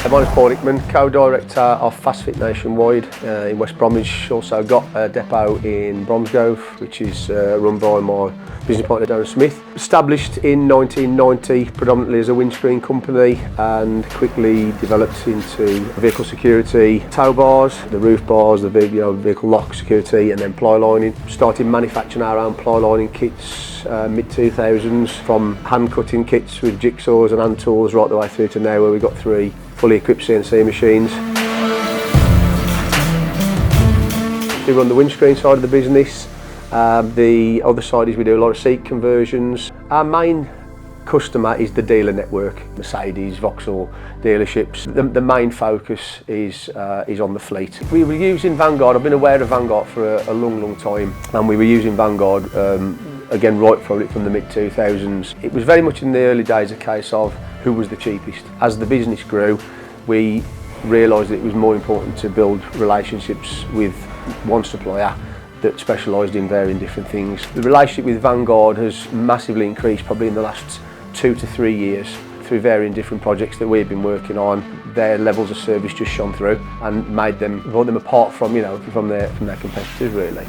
My name is Paul Hickman, co-director of Fastfit nationwide in West Bromwich. Also got a depot in Bromsgrove, which is run by my business partner Darren Smith. Established in 1990 predominantly as a windscreen company and quickly developed into vehicle security, tow bars, the roof bars, the vehicle lock security, and then ply lining. Started manufacturing our own ply lining kits mid-2000s, from hand cutting kits with jigsaws and hand tools right the way through to now, where we've got 3 fully equipped CNC machines. We run the windscreen side of the business. The other side is we do a lot of seat conversions. Our main customer is the dealer network, Mercedes, Vauxhall dealerships. The main focus is on the fleet. We were using Vanguard. I've been aware of Vanguard for a long time, and we were using Vanguard again right probably from the mid-2000s. It was very much in the early days a case of who was the cheapest. As the business grew, we realised that it was more important to build relationships with one supplier that specialised in varying different things. The relationship with Vanguard has massively increased probably in the last 2 to 3 years through varying different projects that we've been working on. Their levels of service just shone through and brought them apart from from their competitors really.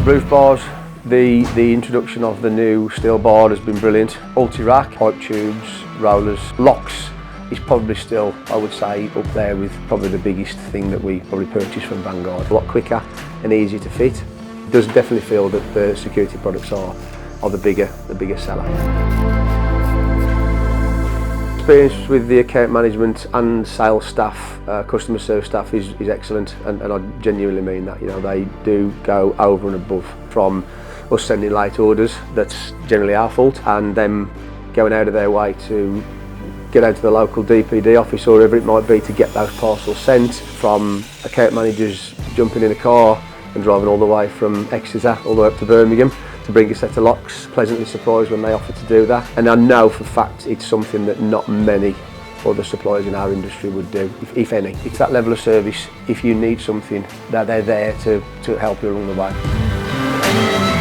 Roof bars. The introduction of the new steel bar has been brilliant. Multi-rack, pipe tubes, rollers, locks is probably still, I would say, up there with probably the biggest thing that we probably purchased from Vanguard. A lot quicker and easier to fit. It does definitely feel that the security products are the bigger seller. Experience with the account management and sales staff, customer service staff is excellent, and I genuinely mean that. They do go over and above, from us sending late orders, that's generally our fault, and them going out of their way to get out to the local DPD office or wherever it might be to get those parcels sent, from account managers jumping in a car and driving all the way from Exeter all the way up to Birmingham to bring a set of locks. Pleasantly surprised when they offer to do that, and I know for a fact it's something that not many other suppliers in our industry would do, if any. It's that level of service. If you need something, they're there to help you along the way.